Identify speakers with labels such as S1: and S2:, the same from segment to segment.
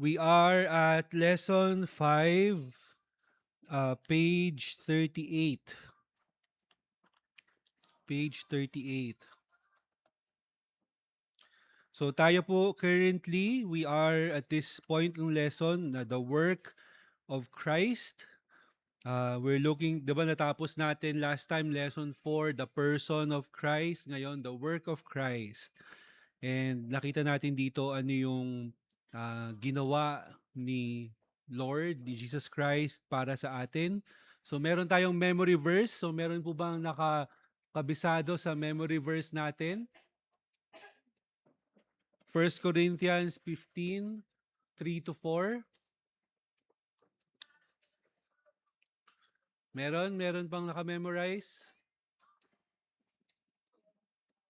S1: We are at lesson 5, page 38. Page 38. So tayo po currently, we are at this point ng lesson na the work of Christ. We're looking, di ba natapos natin last time, lesson 4, the person of Christ. Ngayon, the work of Christ. And nakita natin dito ano yung ginawa ni Lord, ni Jesus Christ para sa atin. So meron tayong memory verse. So meron po bang nakakabisado sa memory verse natin? 1 Corinthians 15:3-4. Meron pang naka-memorize?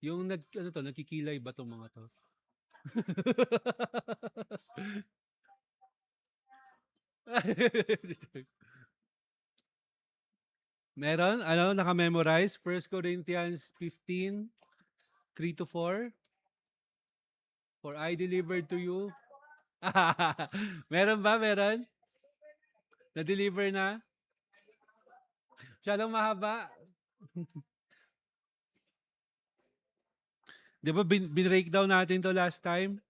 S1: Yung nagkikilay ba tong mga to? Meron? Ano, naka-memorize? 1 Corinthians 15:3-4. For I delivered to you. Meron ba? Meron? Na-deliver na? Masyadong mahaba. Di ba bin-breakdown natin to last time?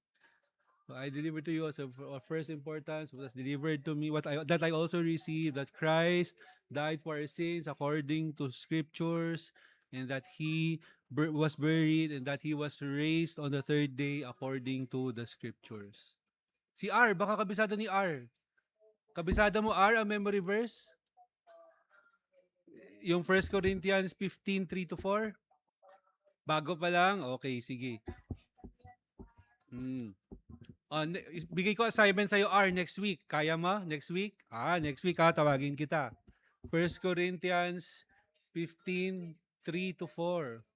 S1: So I delivered to you as of first importance, what was delivered to me, that I also received, that Christ died for our sins according to scriptures, and that he was buried, and that he was raised on the third day according to the scriptures. Si R, baka kabisado ni R. Kabisado mo R ang memory verse? Yung 1 Corinthians 15:3-4? Bago pa lang? Okay, sige. Hmm. Bigay ko assignment sa'yo, R, next week. Kaya mo? Next week? Next week tawagin kita. 1 Corinthians 15:3-4.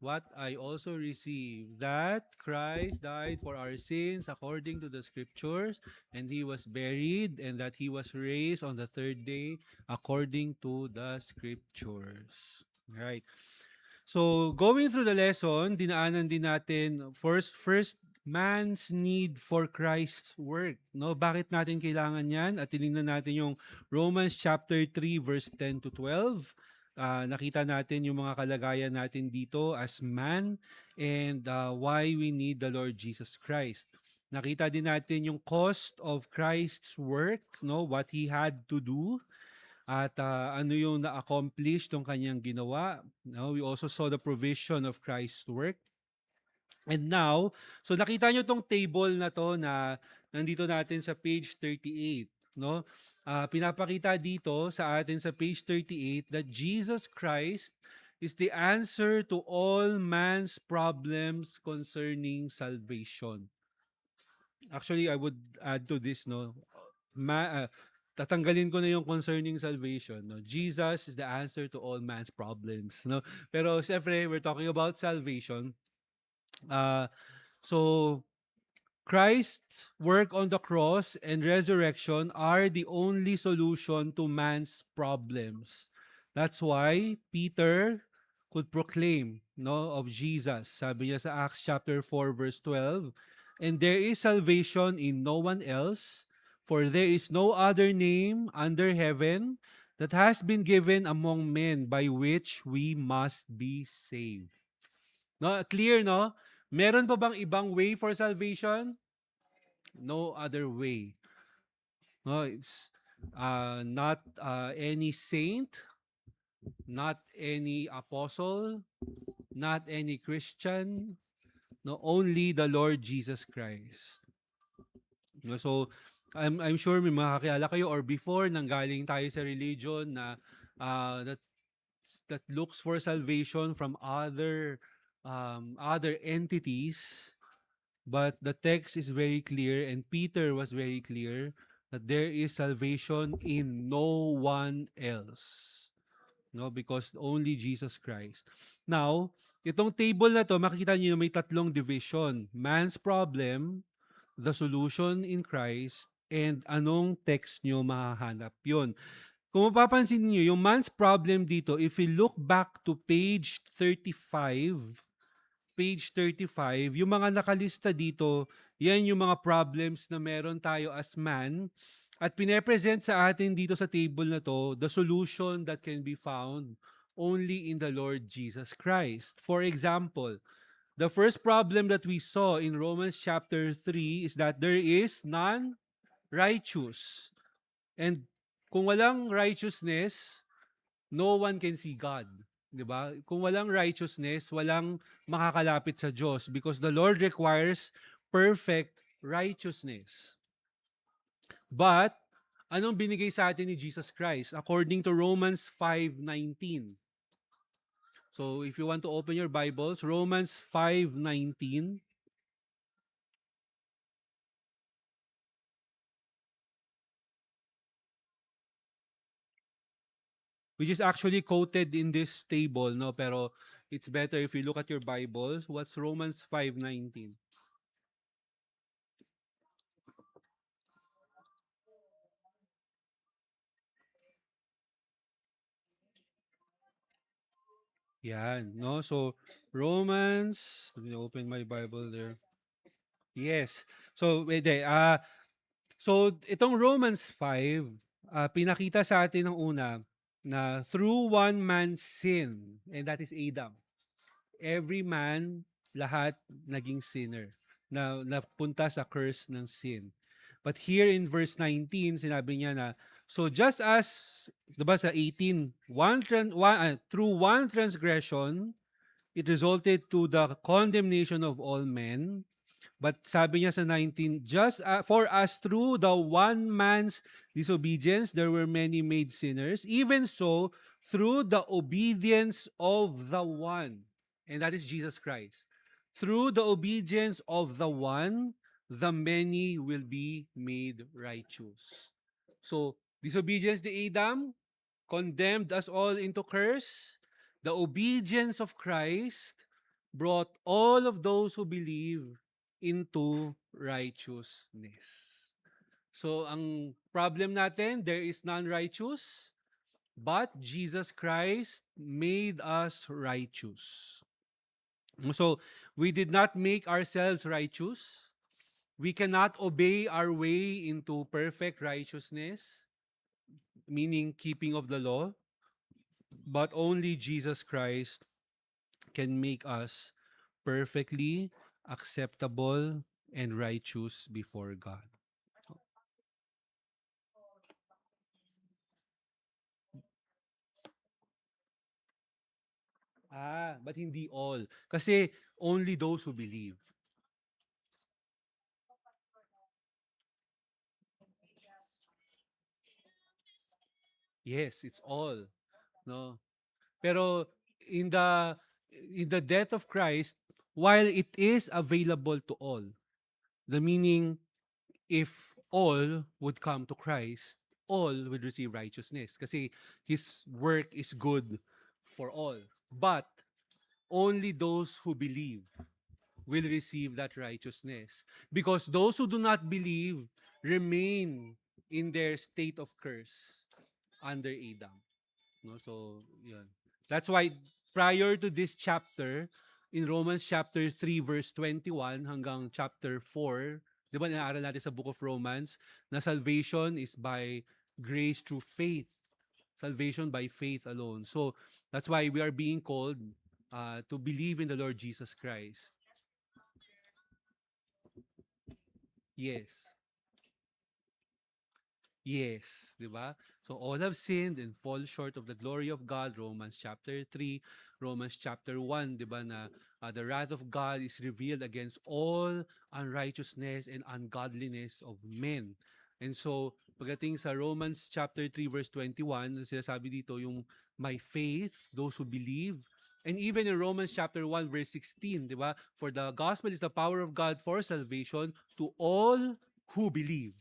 S1: What I also received, that Christ died for our sins according to the scriptures, and he was buried, and that he was raised on the third day according to the scriptures. Right. So, going through the lesson, dinaanan din natin first man's need for Christ's work. No, bakit natin kailangan 'yan? At tiningnan natin yung Romans chapter 3 verse 10 to 12. Nakita natin yung mga kalagayan natin dito as man, and why we need the Lord Jesus Christ. Nakita din natin yung cost of Christ's work, no, what he had to do, at ano yung na-accomplish tong kanyang ginawa. No, we also saw the provision of Christ's work. And now, so nakita nyo tong table na to na nandito natin sa page 38, no? Pinapakita dito sa atin sa page 38 that Jesus Christ is the answer to all man's problems concerning salvation. Actually, I would add to this, no? Tatanggalin ko na yung concerning salvation, no? Jesus is the answer to all man's problems, no? Pero siyempre, we're talking about salvation. So Christ's work on the cross and resurrection are the only solution to man's problems. That's why Peter could proclaim, no, of Jesus. Sabi niya sa Acts chapter 4 verse 12, and there is salvation in no one else, for there is no other name under heaven that has been given among men by which we must be saved. No, clear, no? Meron pa bang ibang way for salvation? No other way. No, it's not any saint, not any apostle, not any Christian, no, only the Lord Jesus Christ. No, so I'm sure may makakilala kayo or before nanggaling tayo sa religion na that looks for salvation from other entities. But the text is very clear, and Peter was very clear, that there is salvation in no one else. No, because only Jesus Christ. Now, itong table na to, makikita niyo may tatlong division. Man's problem, the solution in Christ, and anong text niyo mahahanap yun. Kung mapapansin niyo, yung man's problem dito, if we look back to page 35, page 35, yung mga nakalista dito, yan yung mga problems na meron tayo as man. At pine-present sa atin dito sa table na to, the solution that can be found only in the Lord Jesus Christ. For example, the first problem that we saw in Romans chapter 3 is that there is none righteous. And kung walang righteousness, no one can see God. 'Di ba? Kung walang righteousness, walang makakalapit sa Diyos because the Lord requires perfect righteousness. But anong binigay sa atin ni Jesus Christ according to Romans 5:19? So if you want to open your Bibles, Romans 5:19, which is actually quoted in this table, no, pero it's better if you look at your Bibles. What's Romans 5:19? Yan, no? So Romans, let me open my Bible there. Yes. So wait, so itong Romans 5, pinakita sa atin ng una na through one man's sin, and that is Adam, every man, lahat naging sinner, na napunta sa curse ng sin. But here in verse 19, sinabi niya na, so just as, diba sa 18, through one transgression, it resulted to the condemnation of all men. But sabi niya sa 19, just for us through the one man's disobedience, there were many made sinners. Even so, through the obedience of the one, and that is Jesus Christ, through the obedience of the one, the many will be made righteous. So, disobedience ni Adam condemned us all into curse. The obedience of Christ brought all of those who believe into righteousness. So ang problem natin, there is none righteous, but Jesus Christ made us righteous. So we did not make ourselves righteous. We cannot obey our way into perfect righteousness, meaning keeping of the law, but only Jesus Christ can make us perfectly acceptable and righteous before God. But hindi all. Kasi only those who believe. Yes, it's all. No. Pero in the in the death of Christ, while it is available to all, the meaning if all would come to Christ, all would receive righteousness kasi his work is good for all. But only those who believe will receive that righteousness. Because those who do not believe remain in their state of curse under Adam. No? So, yun. That's why prior to this chapter, in Romans chapter 3 verse 21 hanggang chapter 4, di ba inaaral natin sa book of Romans na salvation is by grace through faith. Salvation by faith alone. So, that's why we are being called to believe in the Lord Jesus Christ. Yes. Yes, 'di ba? So all have sinned and fall short of the glory of God, Romans chapter 3, Romans chapter 1, 'di ba na the wrath of God is revealed against all unrighteousness and ungodliness of men. And so pagdating sa Romans chapter 3 verse 21, sinasabi dito yung my faith, those who believe. And even in Romans chapter 1 verse 16, 'di ba? For the gospel is the power of God for salvation to all who believe.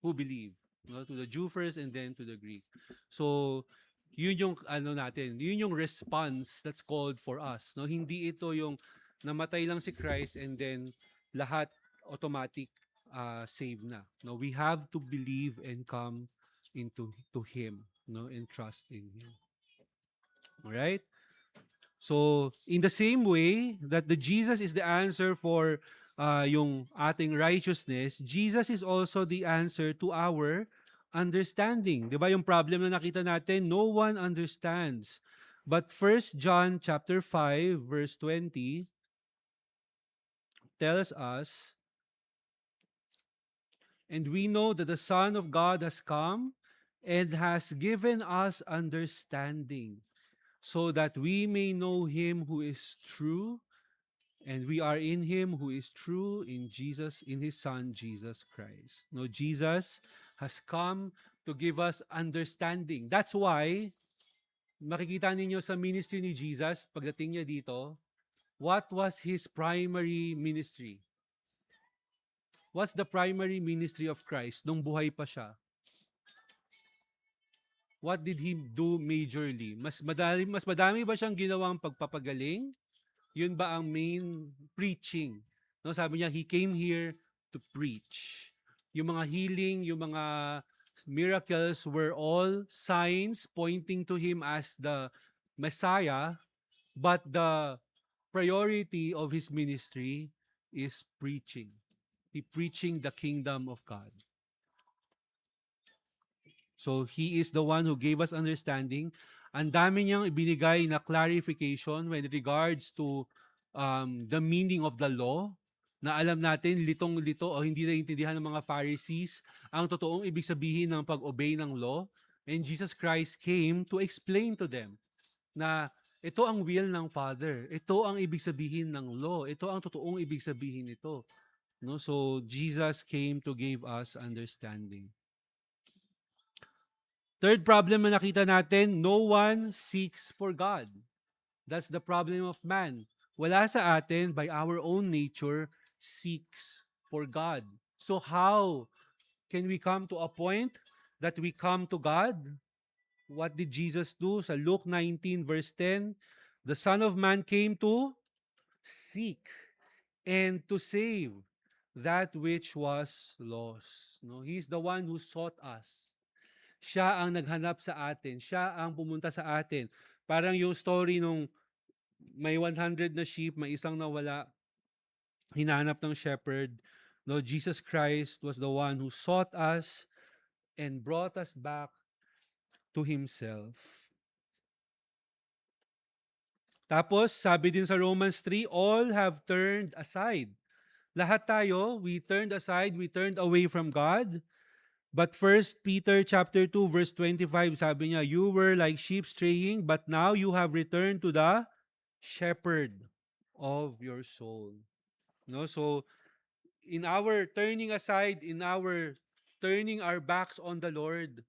S1: Who believe. No, to the Jew first and then to the Greek. So, yun yung ano natin, yun yung response that's called for us. No, hindi ito yung namatay lang si Christ and then lahat automatic save na. No, we have to believe and come into to him, no, and trust in him. All right? So, in the same way that the Jesus is the answer for yung ating righteousness, Jesus is also the answer to our understanding. 'Di ba yung problem na nakita natin, no one understands. But First John chapter 5 verse 20 tells us, and we know that the Son of God has come and has given us understanding, so that we may know him who is true, and we are in him who is true, in Jesus, in his Son, Jesus Christ. No, Jesus has come to give us understanding. That's why, makikita ninyo sa ministry ni Jesus, pagdating niya dito, what was his primary ministry? What's the primary ministry of Christ nung buhay pa siya? What did he do majorly? Mas madami ba siyang ginawang pagpapagaling? Yun ba ang main preaching? No, sabi niya, he came here to preach. Yung mga healing, yung mga miracles were all signs pointing to him as the Messiah, but the priority of his ministry is preaching. He preaching the kingdom of God. So he is the one who gave us understanding. Ang dami niyang ibinigay na clarification when regards to the meaning of the law, na alam natin litong-lito o hindi naiintindihan ng mga Pharisees ang totoong ibig sabihin ng pag-obey ng law. And Jesus Christ came to explain to them na ito ang will ng Father. Ito ang ibig sabihin ng law. Ito ang totoong ibig sabihin nito. No? So Jesus came to give us understanding. Third problem na nakita natin, no one seeks for God. That's the problem of man. Wala sa atin, by our own nature, seeks for God. So how can we come to a point that we come to God? What did Jesus do? Sa Luke 19 verse 10, the Son of Man came to seek and to save that which was lost. No, he's the one who sought us. Siya ang naghanap sa atin. Siya ang pumunta sa atin. Parang yung story nung may 100 na sheep, may isang nawala, hinahanap ng shepherd. No, Jesus Christ was the one who sought us and brought us back to himself. Tapos, sabi din sa Romans 3, all have turned aside. Lahat tayo, we turned aside, we turned away from God. But First Peter chapter 2 verse 25, sabi niya, you were like sheep straying, but now you have returned to the shepherd of your soul. No, so in our turning aside, in our turning our backs on the Lord,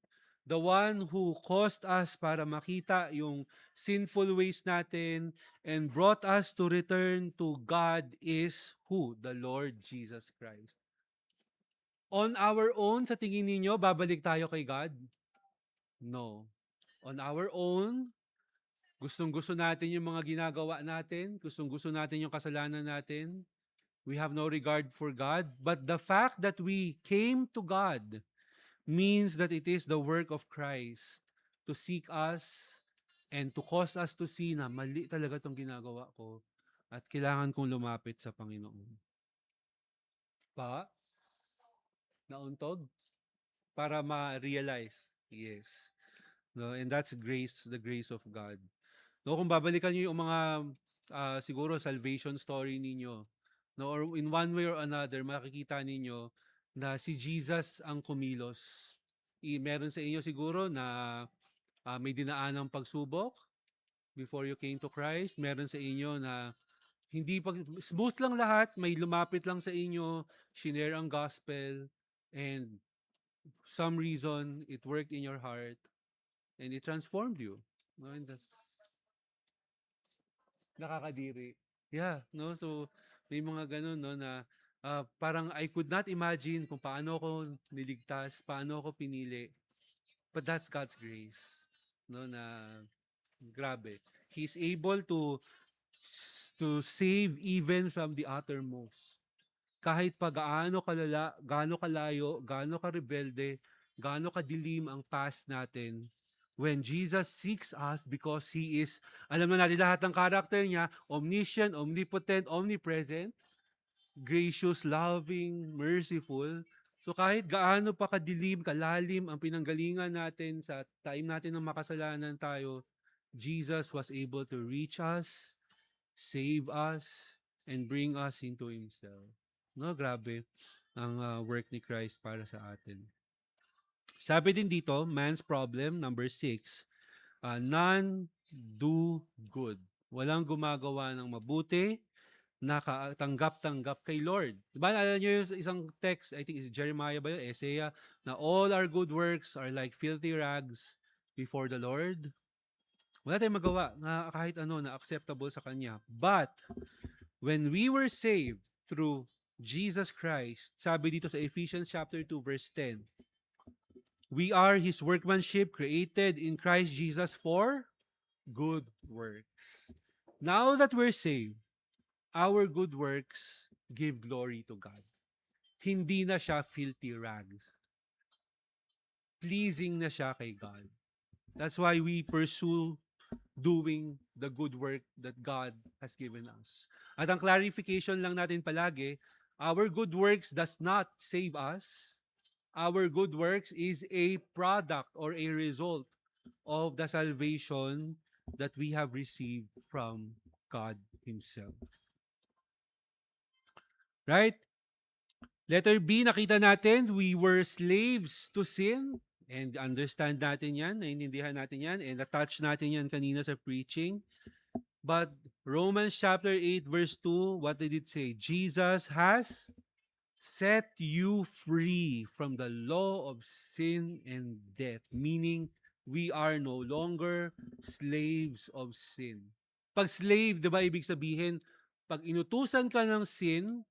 S1: the one who caused us para makita yung sinful ways natin and brought us to return to God is who? The Lord Jesus Christ. On our own, sa tingin ninyo, babalik tayo kay God? No. On our own, gustong-gusto natin yung mga ginagawa natin, gustong-gusto natin yung kasalanan natin. We have no regard for God. But the fact that we came to God means that it is the work of Christ to seek us and to cause us to see na mali talaga itong ginagawa ko at kailangan kong lumapit sa Panginoon. Pa? Nauntog? Para ma-realize. Yes. No, and that's grace, the grace of God. No, kung babalikan niyo yung mga siguro salvation story ninyo, no, or in one way or another, makikita ninyo na si Jesus ang kumilos. Meron sa inyo siguro na may dinaanang pagsubok before you came to Christ. Meron sa inyo na hindi pag smooth lang lahat, may lumapit lang sa inyo, shinare ang gospel, and some reason it worked in your heart and it transformed you. No, and that's nakakadiri. Yeah, no? So, may mga ganun, no, na parang I could not imagine kung paano ako niligtas, paano ako pinili. But that's God's grace. No, na grabe. He's able to save even from the uttermost. Kahit pa gaano kalayo, gaano ka rebelde, gaano kadilim ang past natin, when Jesus seeks us because He is, alam na natin lahat ng character niya, omniscient, omnipotent, omnipresent, gracious, loving, merciful. So kahit gaano pa kadilim, kalalim ang pinanggalingan natin sa time natin ng makasalanan tayo, Jesus was able to reach us, save us, and bring us into Himself. No, grabe ang work ni Christ para sa atin. Sabi din dito, man's problem, number 6, none do good. Walang gumagawa ng mabuti, nakatanggap-tanggap kay Lord. Diba, alam nyo yung isang text, I think is Jeremiah ba yun, Isaiah, na all our good works are like filthy rags before the Lord. Wala tayong magawa na kahit ano na acceptable sa Kanya. But, when we were saved through Jesus Christ, sabi dito sa Ephesians chapter 2 verse 10, we are His workmanship created in Christ Jesus for good works. Now that we're saved, our good works give glory to God. Hindi na siya filthy rags. Pleasing na siya kay God. That's why we pursue doing the good work that God has given us. At ang clarification lang natin palagi, our good works does not save us. Our good works is a product or a result of the salvation that we have received from God Himself. Right? Letter B, nakita natin, we were slaves to sin. And understand natin yan, naiintindihan natin yan, and attach natin yan kanina sa preaching. But Romans chapter 8 verse 2, what did it say? Jesus has set you free from the law of sin and death. Meaning, we are no longer slaves of sin. Pag slave, di ba ibig sabihin, pag inutusan ka ng sin,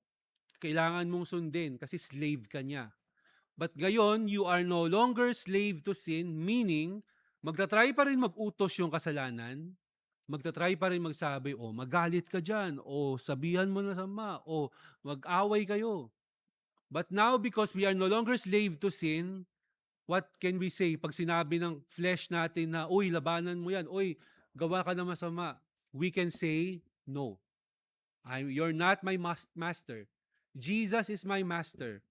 S1: kailangan mong sundin kasi slave ka niya. But ngayon, you are no longer slave to sin, meaning, magta-try pa rin mag-utos yung kasalanan, magta-try pa rin magsabi, o magalit ka dyan, o sabihan mo na sama, o mag-away kayo. But now, because we are no longer slave to sin, what can we say? Pag sinabi ng flesh natin na, uy, labanan mo yan, uy, gawa ka na masama, we can say, no. You're not my master. Jesus is my master.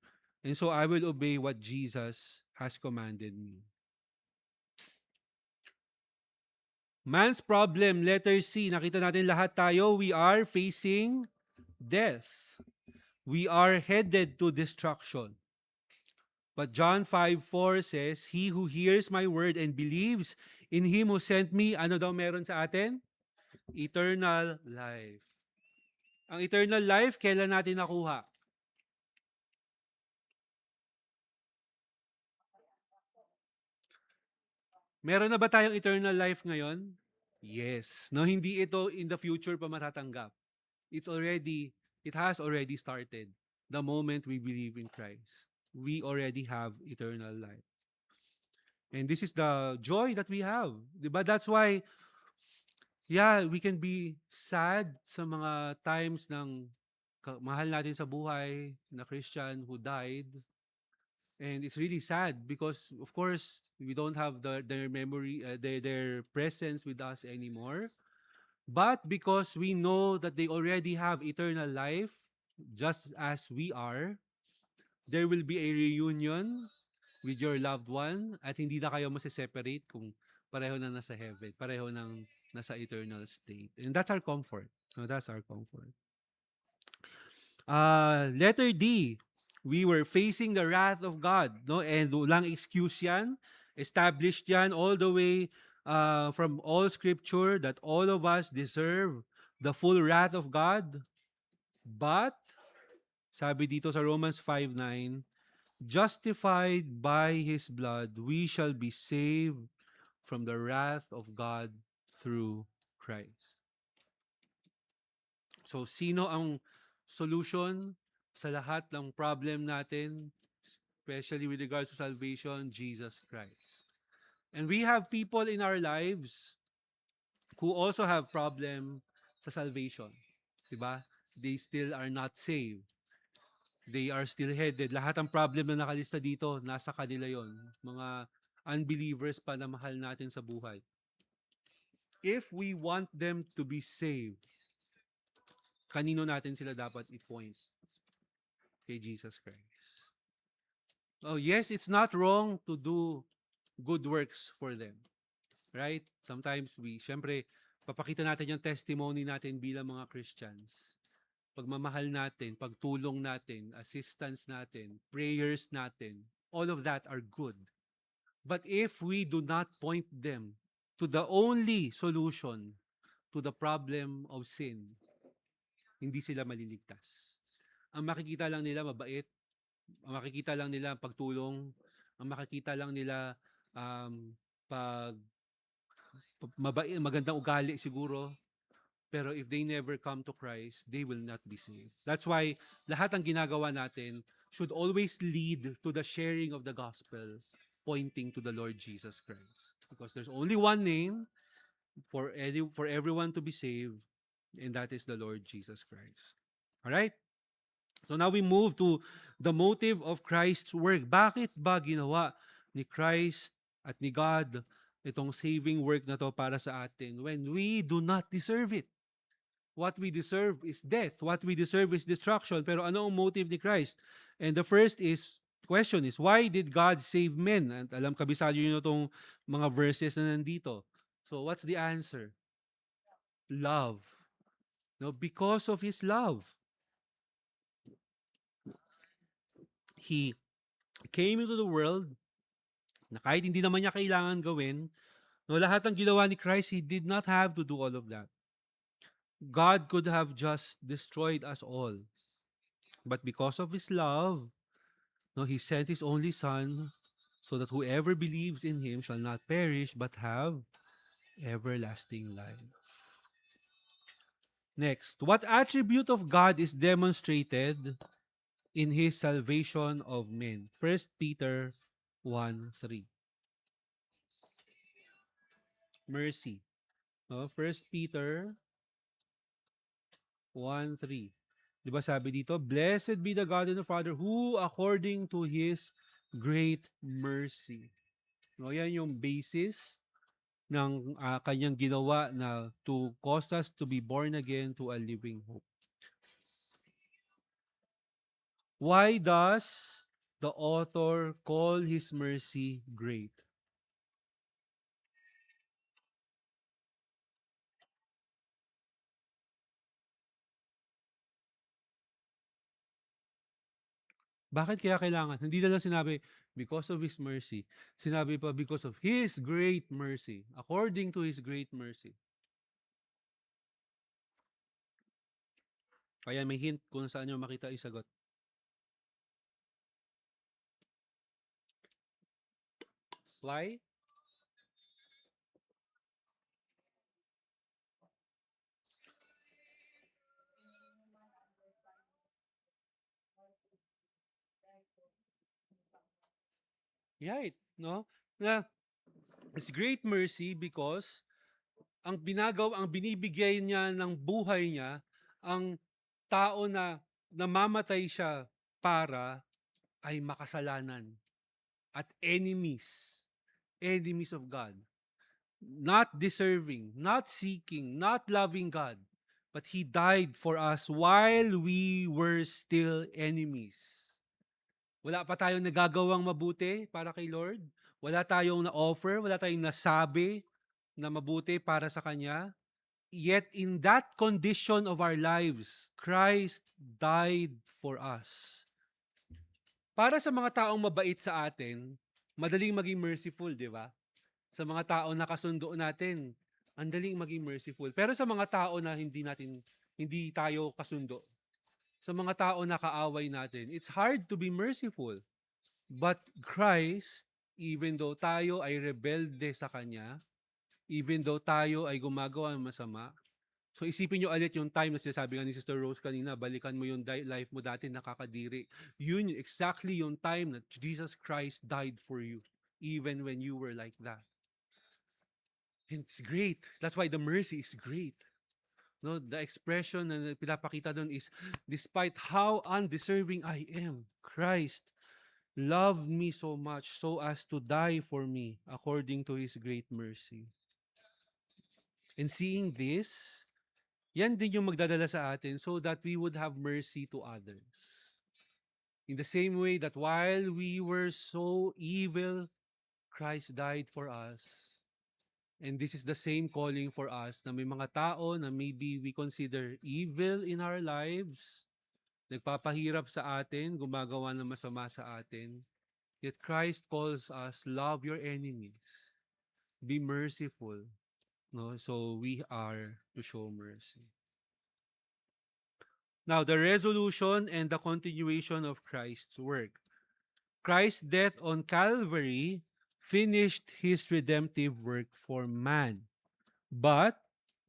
S1: And so I will obey what Jesus has commanded me. Man's problem, letter C. Nakita natin lahat tayo, we are facing death. We are headed to destruction. But John 5:4 says, He who hears my word and believes in Him who sent me, ano daw meron sa atin? Eternal life. Ang eternal life, kailan natin nakuha? Meron na ba tayong eternal life ngayon? Yes. No, hindi ito in the future pa matatanggap. It has already started the moment we believe in Christ. We already have eternal life. And this is the joy that we have. Diba? That's why, yeah, we can be sad sa mga times ng mahal natin sa buhay na Christian who died. And it's really sad because, of course, we don't have their memory, their presence with us anymore. But because we know that they already have eternal life, just as we are, there will be a reunion with your loved one at hindi na kayo masiseparate kung pareho na nasa heaven, pareho nang nasa eternal state. And that's our comfort. No, that's our comfort. Letter D, we were facing the wrath of God, no? And walang excuse yan. Established yan all the way from all scripture that all of us deserve the full wrath of God. But, sabi dito sa Romans 5:9, justified by His blood, we shall be saved from the wrath of God through Christ. So, sino ang solution sa lahat ng problem natin, especially with regards to salvation? Jesus Christ. And we have people in our lives who also have problem sa salvation. Diba? They still are not saved. They are still headed. Lahat ng problem na nakalista dito, nasa kanila yon. Mga unbelievers pa na mahal natin sa buhay. If we want them to be saved, kanino natin sila dapat i-point? Kay Jesus Christ. Oh, yes, it's not wrong to do good works for them. Right? Sometimes syempre, papakita natin yung testimony natin bilang mga Christians. Pagmamahal natin, pagtulong natin, assistance natin, prayers natin, all of that are good. But if we do not point them to the only solution to the problem of sin, hindi sila maliligtas. Ang makikita lang nila mabait, ang makikita lang nila pagtulong, ang makikita lang nila pag magandang ugali siguro. Pero if they never come to Christ, they will not be saved. That's why lahat ng ginagawa natin should always lead to the sharing of the gospel, pointing to the Lord Jesus Christ. Because there's only one name for everyone to be saved, and that is the Lord Jesus Christ. All right? So now we move to the motive of Christ's work. Bakit ba ginawa ni Christ at ni God itong saving work na to para sa atin when we do not deserve it? What we deserve is death. What we deserve is destruction. Pero ano ang motive ni Christ? And the first question is, why did God save men? At alam, kabisado yun itong mga verses na nandito. So what's the answer? Love. No, because of His love. He came into the world na kahit hindi naman niya kailangan gawin, no, lahat ng ginawa ni Christ, He did not have to do all of that. God could have just destroyed us all. But because of His love, no, He sent His only Son so that whoever believes in Him shall not perish but have everlasting life. Next, what attribute of God is demonstrated in His salvation of men? 1 Peter 1:3. Mercy. 1 Peter 1:3. Di ba sabi dito, Blessed be the God and the Father who according to His great mercy. No, yan yung basis ng kanyang ginawa na to cause us to be born again to a living hope. Why does the author call His mercy great? Bakit kaya kailangan? Hindi na lang sinabi, because of His mercy. Sinabi pa, because of His great mercy. According to His great mercy. Kaya may hint kung saan nyo makita yung sagot. Why? Right, no? Na it's great mercy because ang binibigay niya ng buhay niya, ang tao na namamatay siya para ay makasalanan at enemies of God. Not deserving, not seeking, not loving God, but He died for us while we were still enemies. Wala pa tayong nagagawang mabuti para kay Lord. Wala tayong na-offer, wala tayong nasabi na mabuti para sa Kanya. Yet in that condition of our lives, Christ died for us. Para sa mga taong mabait sa atin, madaling maging merciful, di ba? Sa mga tao na kasundo natin, ang daling maging merciful. Pero sa mga tao na hindi tayo kasundo, sa mga tao na kaaway natin, it's hard to be merciful. But Christ, even though tayo ay rebelde sa Kanya, even though tayo ay gumagawa ng masama, so isipin nyo ulit yung time na sinasabi nga ni Sister Rose kanina, balikan mo yung life mo dati nakakadiri. Yun exactly yung time that Jesus Christ died for you, even when you were like that. And it's great. That's why the mercy is great. No, the expression na pinapakita doon is, despite how undeserving I am, Christ loved me so much so as to die for me according to His great mercy. And seeing this, yan din yung magdadala sa atin so that we would have mercy to others. In the same way that while we were so evil, Christ died for us. And this is the same calling for us na may mga tao na maybe we consider evil in our lives, nagpapahirap sa atin, gumagawa ng masama sa atin. Yet Christ calls us, love your enemies, be merciful. No? So we are to show mercy. Now, the resolution and the continuation of Christ's work. Christ's death on Calvary finished His redemptive work for man. But,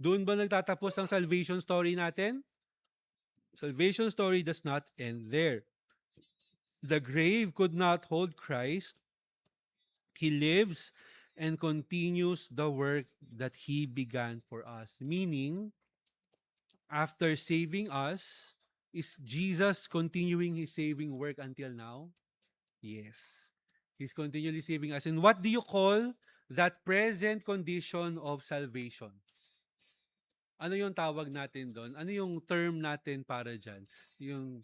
S1: doon ba nagtatapos ang salvation story natin? Salvation story does not end there. The grave could not hold Christ. He lives and continues the work that He began for us. Meaning, after saving us, is Jesus continuing His saving work until now? Yes. He's continually saving us. And what do you call that present condition of salvation? Ano yung tawag natin doon? Ano yung term natin para dyan? Yung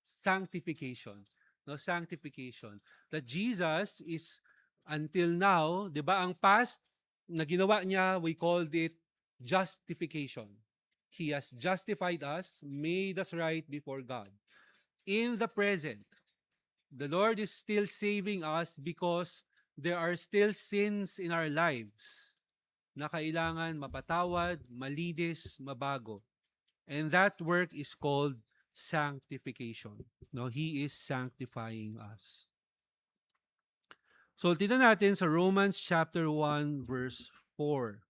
S1: sanctification. No, sanctification. That Jesus is until now, 'di ba, ang past na ginawa niya, we called it justification. He has justified us, made us right before God. In the present, the Lord is still saving us because there are still sins in our lives na kailangan mapatawad, malinis, mabago. And that work is called sanctification. No, He is sanctifying us. So, tignan natin sa Romans chapter 1 verse 4.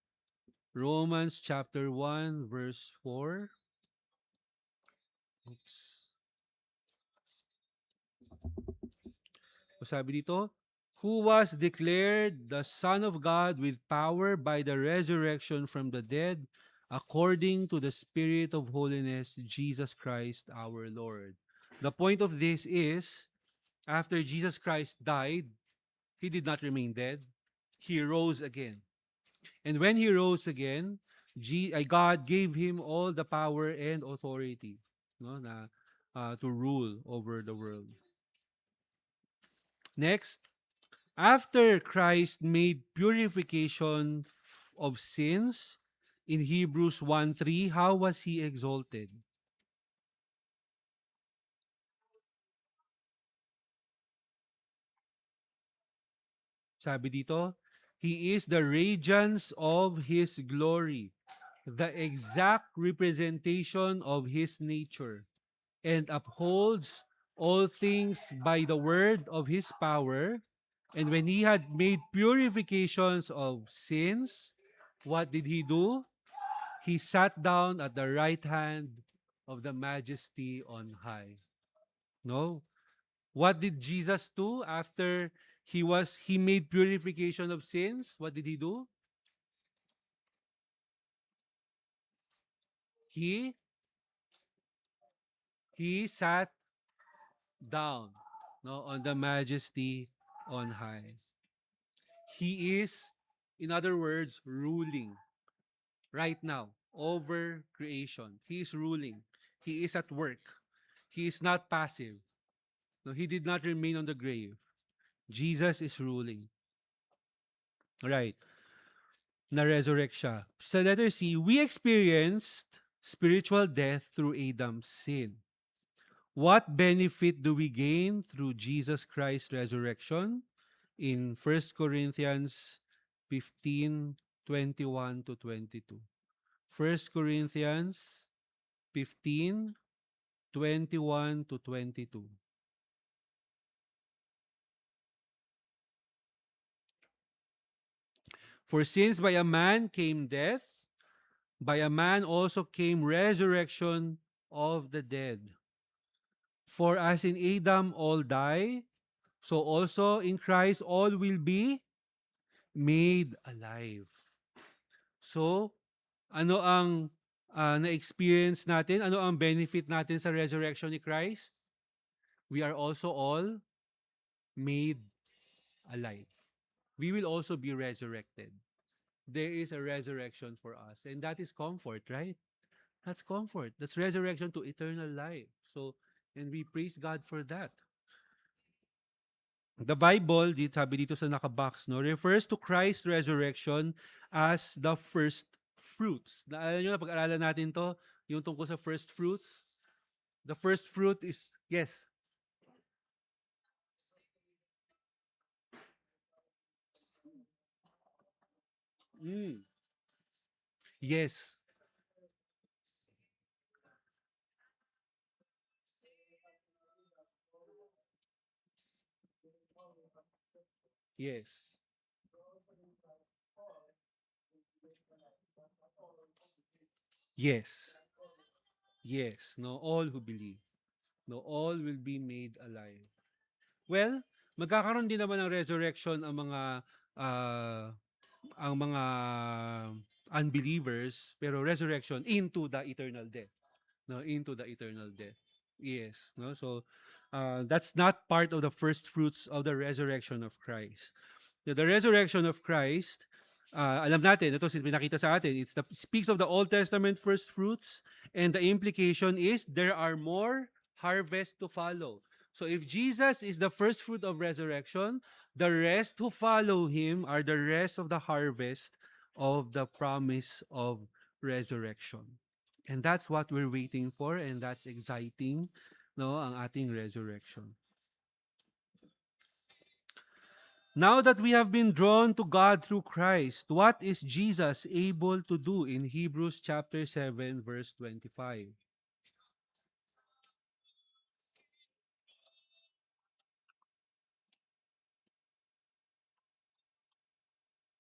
S1: Romans chapter 1 verse 4. Oops. O sabi dito, who was declared the Son of God with power by the resurrection from the dead, according to the Spirit of holiness, Jesus Christ our Lord. The point of this is, after Jesus Christ died, He did not remain dead. He rose again. And when He rose again, God gave Him all the power and authority, no, to rule over the world. Next, after Christ made purification of sins, in Hebrews 1:3, how was He exalted? Sabi dito, He is the radiance of His glory, the exact representation of His nature, and upholds all things by the word of His power. And when He had made purifications of sins, what did He do? He sat down at the right hand of the Majesty on high. No? What did Jesus do after he made purification of sins? What did He do? He he sat down, no, on the Majesty on high. He is, in other words, ruling right now over creation. He is ruling. He is at work. He is not passive. No, He did not remain on the grave. Jesus is ruling. Right. Na-resurrect siya. Sa letter C, we experienced spiritual death through Adam's sin. What benefit do we gain through Jesus Christ's resurrection? In 1 Corinthians 15:21 to 22. 1 Corinthians 15:21 to 22. For since by a man came death, by a man also came resurrection of the dead. For as in Adam all die, so also in Christ all will be made alive. So, ano ang na-experience natin? Ano ang benefit natin sa resurrection ni Christ? We are also all made alive. We will also be resurrected. There is a resurrection for us, and that is comfort, right? That's comfort. That's resurrection to eternal life. So, and we praise God for that. The Bible, sabi dito sa nakabox, no, refers to Christ's resurrection as the first fruits. Naalala nyo na, pag-aralan natin to, yung tungkol sa first fruits. The first fruit is, yes. Mm, yes. Yes. Yes. Yes. No, all who believe. No, all will be made alive. Well, magkakaroon din naman ng resurrection ah, ang mga unbelievers, pero resurrection into the eternal death. No, into the eternal death. Yes, no. So that's not part of the first fruits of the resurrection of Christ. The resurrection of Christ, alam natin, ito pinakita sa atin, speaks of the Old Testament first fruits, and the implication is there are more harvest to follow. So if Jesus is the first fruit of resurrection, the rest who follow him are the rest of the harvest of the promise of resurrection. And that's what we're waiting for, and that's exciting, no, ang ating resurrection. Now that we have been drawn to God through Christ, what is Jesus able to do in Hebrews chapter 7 verse 25?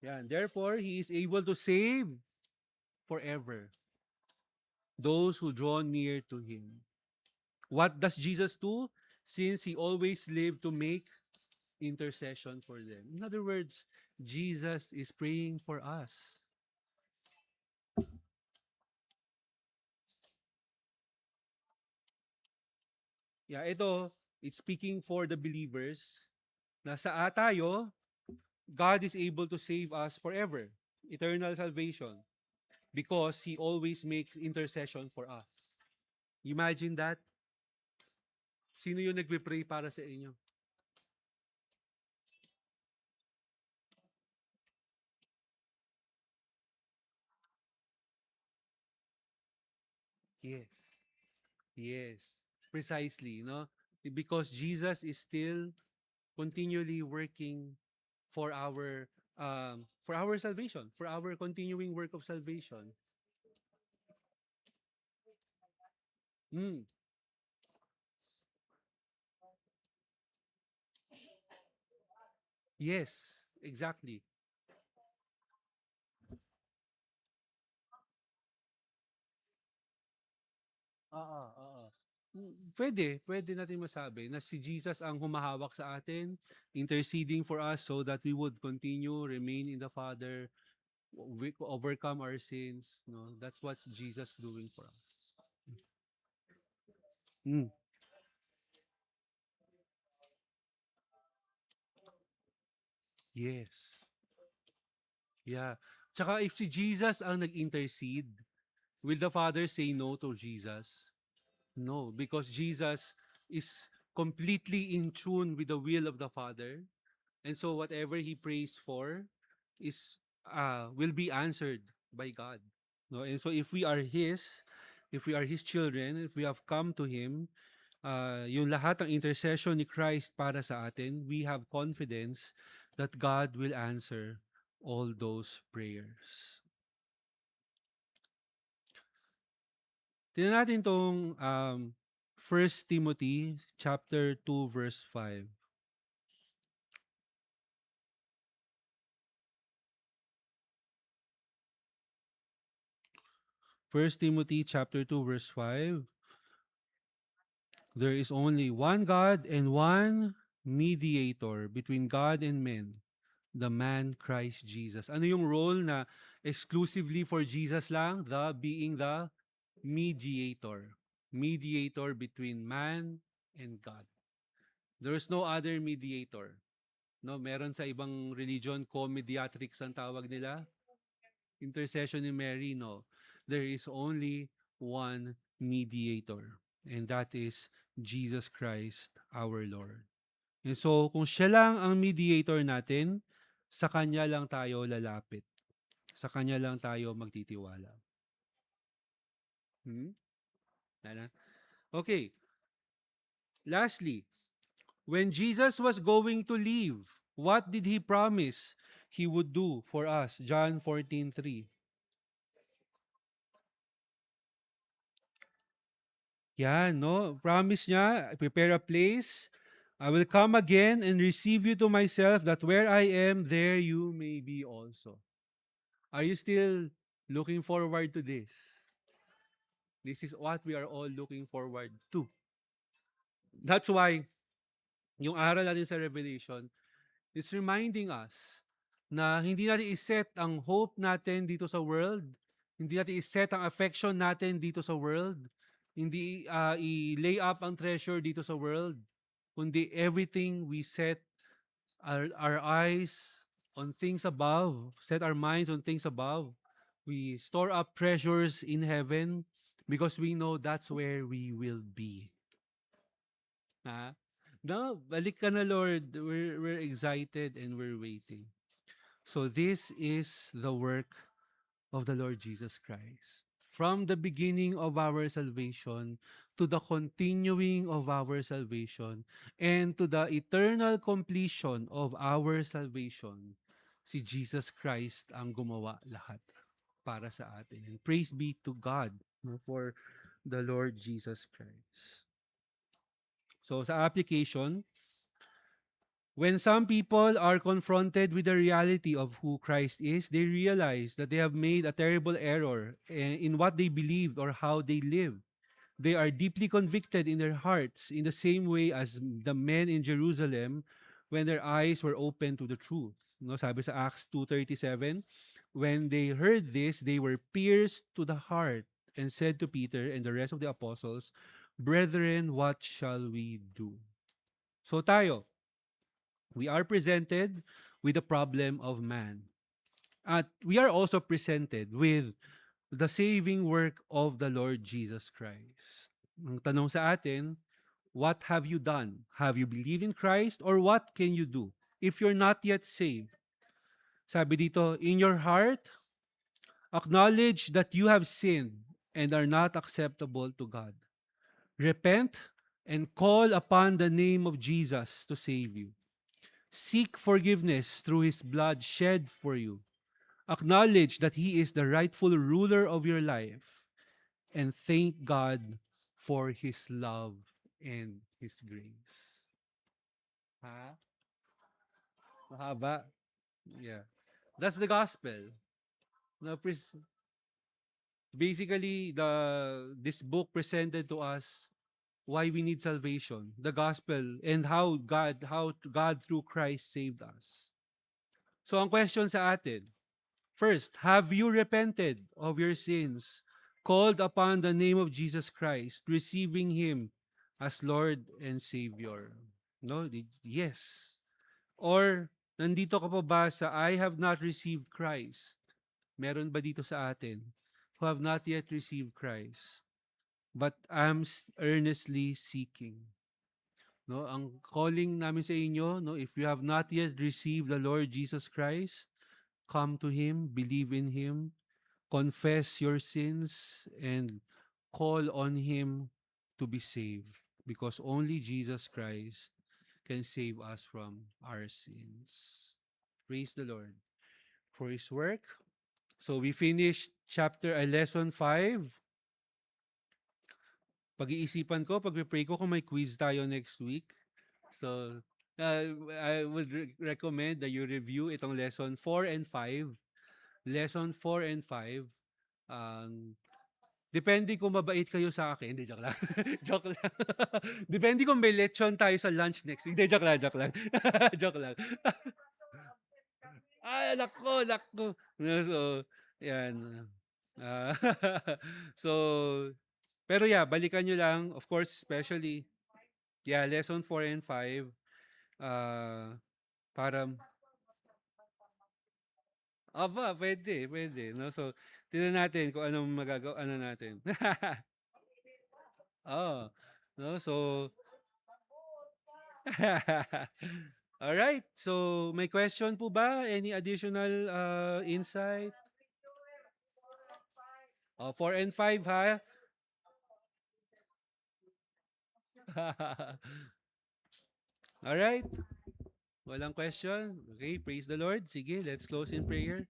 S1: Yeah, and therefore he is able to save forever those who draw near to him. What does Jesus do? Since he always lived to make intercession for them. In other words, Jesus is praying for us. Yeah, ito, it's speaking for the believers na tayo, God is able to save us forever, eternal salvation, because He always makes intercession for us. Imagine that. Sino yung nagpe-pray para sa inyo? Yes. Yes. Precisely, no? Because Jesus is still continually working for our salvation, for our continuing work of salvation. Mm, yes, exactly. Oo, oo. Pwede natin masabi na si Jesus ang humahawak sa atin, interceding for us so that we would continue, remain in the Father, overcome our sins. No, that's what Jesus doing for us. Mm, yes. Yeah. Tsaka if si Jesus ang nag-intercede, will the Father say no to Jesus? No, because Jesus is completely in tune with the will of the Father. And so whatever he prays for is will be answered by God. No, and so if we are his children, if we have come to him, yung lahat ng intercession ni Christ para sa atin, we have confidence that God will answer all those prayers. Tingnan natin tong 1 Timothy chapter 2 verse 5. First Timothy chapter 2 verse 5. There is only one God and one mediator between God and men, the man Christ Jesus. Ano yung role na exclusively for Jesus lang? The being the mediator. Mediator between man and God. There is no other mediator. No, meron sa ibang religion, co-mediatrix ang tawag nila. Intercession ni Mary, no. There is only one mediator, and that is Jesus Christ, our Lord. And so, kung siya lang ang mediator natin, sa Kanya lang tayo lalapit. Sa Kanya lang tayo magtitiwala. Hmm? Tala? Okay. Lastly, when Jesus was going to leave, what did He promise He would do for us? John 14:3. Yan, no? Promise niya, prepare a place. I will come again and receive you to myself, that where I am, there you may be also. Are you still looking forward to this? This is what we are all looking forward to. That's why, yung aral natin sa Revelation is reminding us na hindi natin iset ang hope natin dito sa world, hindi natin iset ang affection natin dito sa world, hindi i-lay up ang treasure dito sa world, kundi everything we set our eyes on things above, set our minds on things above. We store up treasures in heaven because we know that's where we will be. Ha? No, balik ka na Lord. We're excited and we're waiting. So this is the work of the Lord Jesus Christ. From the beginning of our salvation to the continuing of our salvation and to the eternal completion of our salvation, si Jesus Christ ang gumawa lahat para sa atin. And praise be to God, no, for the Lord Jesus Christ. So sa application, when some people are confronted with the reality of who Christ is, they realize that they have made a terrible error in what they believed or how they live. They are deeply convicted in their hearts in the same way as the men in Jerusalem when their eyes were open to the truth. No, sabi sa Acts 2:37, when they heard this, they were pierced to the heart and said to Peter and the rest of the apostles, "Brethren, what shall we do?" So tayo, we are presented with the problem of man. At we are also presented with the saving work of the Lord Jesus Christ. Ang tanong sa atin, what have you done? Have you believed in Christ or what can you do if you're not yet saved? Sabi dito, in your heart, acknowledge that you have sinned and are not acceptable to God. Repent and call upon the name of Jesus to save you. Seek forgiveness through his blood shed for you. Acknowledge that he is the rightful ruler of your life. And thank God for his love and his grace. Ha? Mahaba. Yeah. That's the gospel. No, basically, this book presented to us why we need salvation, the gospel, and how God through Christ saved us. So ang question sa atin, first, have you repented of your sins, called upon the name of Jesus Christ, receiving Him as Lord and Savior? No, yes. Or, nandito ka pa ba sa I have not received Christ? Meron ba dito sa atin who have not yet received Christ, but I'm earnestly seeking? No, ang calling namin sa inyo, no, if you have not yet received the Lord Jesus Christ, come to Him, believe in Him, confess your sins, and call on Him to be saved. Because only Jesus Christ can save us from our sins. Praise the Lord for His work. So we finished lesson 5. Pag-iisipan ko, pag-pray ko kung may quiz tayo next week. So, I would recommend that you review itong lesson 4 and 5. Lesson 4 and 5. Um, depende kung mabait kayo sa akin. Hindi, joke lang. Joke lang. Depende kung may lechon tayo sa lunch next week. Hindi, joke lang, joke lang. Joke lang. Ay, nako, nako. So, yan. Ah, so, pero yeah, balikan nyo lang. Of course, especially Yeah, lesson 4 and 5. Ah, para puwede, puwede 'no. So, tignan natin kung anong ano natin. Oo, 'no, so alright. So, may question po ba? Any additional, insight? 4 and 5 ha? Alright, walang question? Okay, praise the Lord. Sige, let's close in prayer.